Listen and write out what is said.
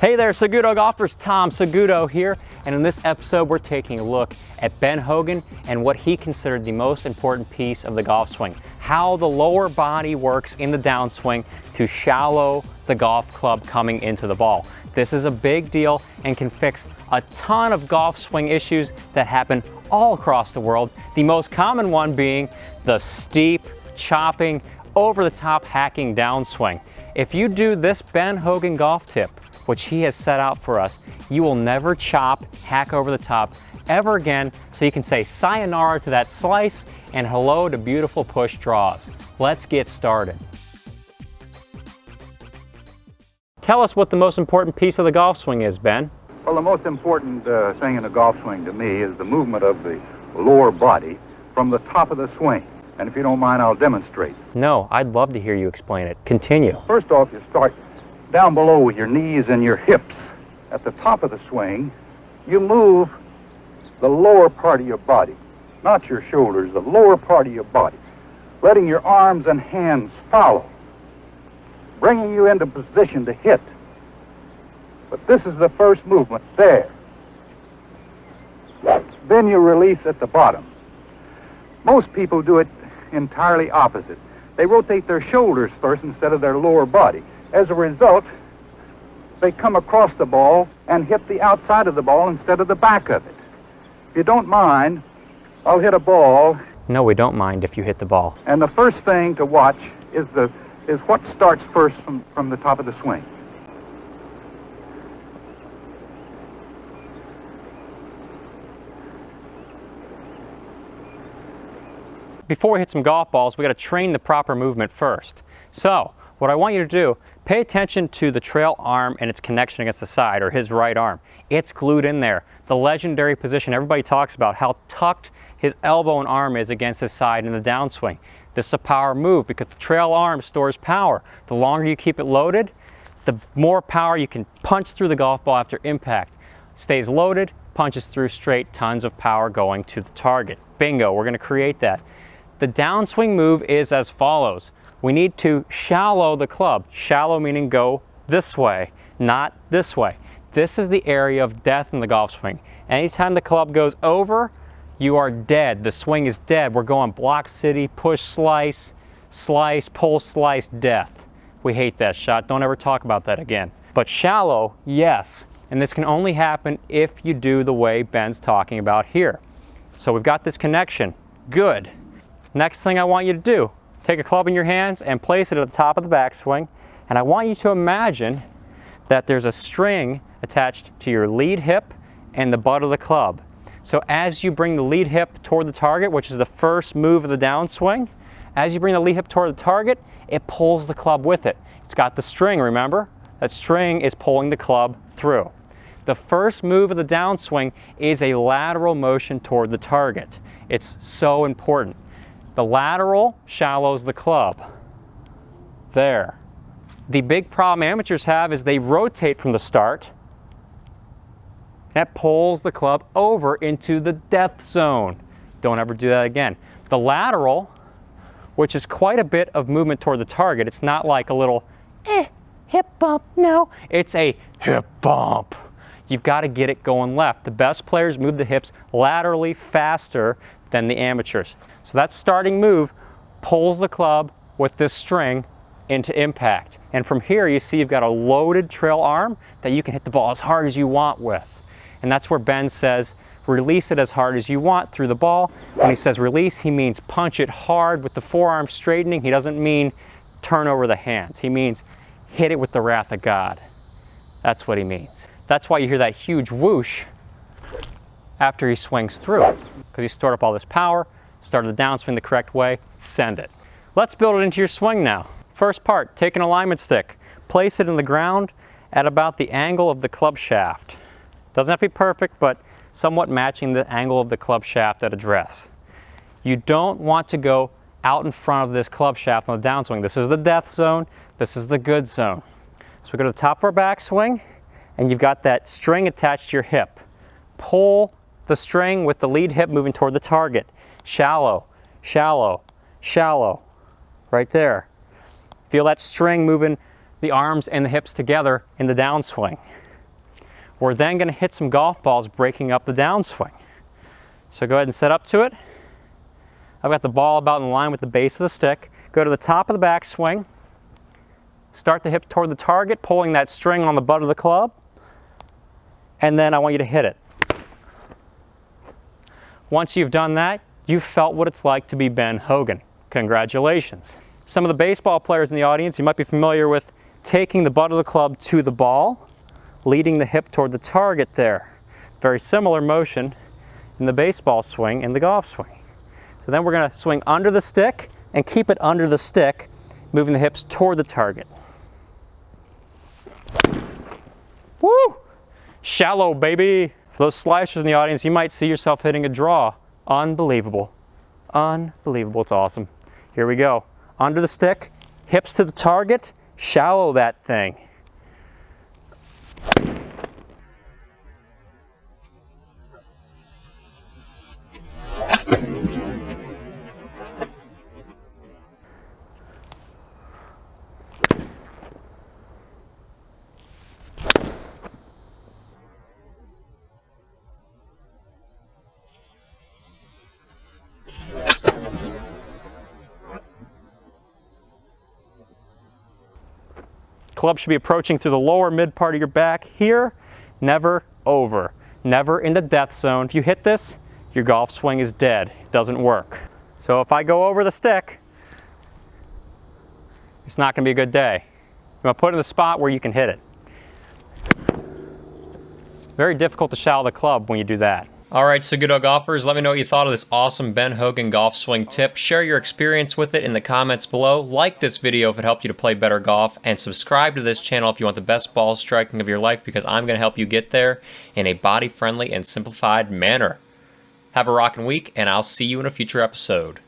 Hey there, Saguto golfers, Tom Saguto here, and in this episode we're taking a look at Ben Hogan and what he considered the most important piece of the golf swing, how the lower body works in the downswing to shallow the golf club coming into the ball. This is a big deal and can fix a ton of golf swing issues that happen all across the world, the most common one being the steep, chopping, over-the-top hacking downswing. If you do this Ben Hogan golf tip, which he has set out for us, you will never chop, hack over the top ever again, so you can say sayonara to that slice and hello to beautiful push draws. Let's get started. Tell us what the most important piece of the golf swing is, Ben. Well, the most important thing in the golf swing to me is the movement of the lower body from the top of the swing. And if you don't mind, I'll demonstrate. No, I'd love to hear you explain it. Continue. First off, you start down below with your knees and your hips. At the top of the swing, you move the lower part of your body, not your shoulders, the lower part of your body, letting your arms and hands follow, bringing you into position to hit. But this is the first movement there. Then you release at the bottom. Most people do it entirely opposite. They rotate their shoulders first instead of their lower body. As a result, they come across the ball and hit the outside of the ball instead of the back of it. If you don't mind, I'll hit a ball. No, we don't mind if you hit the ball. And the first thing to watch is what starts first from the top of the swing. Before we hit some golf balls, we got to train the proper movement first. So, what I want you to do, pay attention to the trail arm and its connection against the side, or his right arm. It's glued in there. The legendary position everybody talks about, how tucked his elbow and arm is against his side in the downswing. This is a power move because the trail arm stores power. The longer you keep it loaded, the more power you can punch through the golf ball after impact. Stays loaded, punches through straight, tons of power going to the target. Bingo, we're going to create that. The downswing move is as follows. We need to shallow the club. Shallow meaning go this way, not this way. This is the area of death in the golf swing. Anytime the club goes over, you are dead. The swing is dead. We're going block city, push slice, slice, pull slice, death. We hate that shot. Don't ever talk about that again. But shallow, yes. And this can only happen if you do the way Ben's talking about here. So we've got this connection. Good. Next thing I want you to do, take a club in your hands and place it at the top of the backswing. And I want you to imagine that there's a string attached to your lead hip and the butt of the club. So as you bring the lead hip toward the target, which is the first move of the downswing, as you bring the lead hip toward the target, it pulls the club with it. It's got the string, remember? That string is pulling the club through. The first move of the downswing is a lateral motion toward the target. It's so important. The lateral shallows the club. There. The big problem amateurs have is they rotate from the start. That pulls the club over into the death zone. Don't ever do that again. The lateral, which is quite a bit of movement toward the target, it's not like a little hip bump, no. It's a hip bump. You've got to get it going left. The best players move the hips laterally faster than the amateurs. So that starting move pulls the club with this string into impact. And from here you see you've got a loaded trail arm that you can hit the ball as hard as you want with. And that's where Ben says release it as hard as you want through the ball. When he says release, he means punch it hard with the forearm straightening. He doesn't mean turn over the hands. He means hit it with the wrath of God. That's what he means. That's why you hear that huge whoosh after he swings through it, because he stored up all this power, started the downswing the correct way, send it. Let's build it into your swing now. First part, take an alignment stick, place it in the ground at about the angle of the club shaft. Doesn't have to be perfect, but somewhat matching the angle of the club shaft at address. You don't want to go out in front of this club shaft on the downswing. This is the death zone, this is the good zone. So we go to the top of our backswing, and you've got that string attached to your hip. Pull the string with the lead hip moving toward the target. Shallow, shallow, shallow. Right there. Feel that string moving the arms and the hips together in the downswing. We're then going to hit some golf balls, breaking up the downswing. So go ahead and set up to it. I've got the ball about in line with the base of the stick. Go to the top of the backswing. Start the hip toward the target, pulling that string on the butt of the club. And then I want you to hit it. Once you've done that, you've felt what it's like to be Ben Hogan. Congratulations. Some of the baseball players in the audience, you might be familiar with taking the butt of the club to the ball, leading the hip toward the target there. Very similar motion in the baseball swing and the golf swing. So then we're going to swing under the stick and keep it under the stick, moving the hips toward the target. Woo! Shallow, baby! For those slashers in the audience, you might see yourself hitting a draw. Unbelievable. Unbelievable. It's awesome. Here we go. Under the stick, hips to the target, shallow that thing. Club should be approaching through the lower mid part of your back here, never over, never in the death zone. If you hit this, your golf swing is dead. It doesn't work. So if I go over the stick, it's not going to be a good day. You want to put it in the spot where you can hit it. Very difficult to shallow the club when you do that. All right, Seguto golfers, let me know what you thought of this awesome Ben Hogan golf swing tip. Share your experience with it in the comments below. Like this video if it helped you to play better golf, and subscribe to this channel if you want the best ball striking of your life, because I'm going to help you get there in a body-friendly and simplified manner. Have a rockin' week, and I'll see you in a future episode.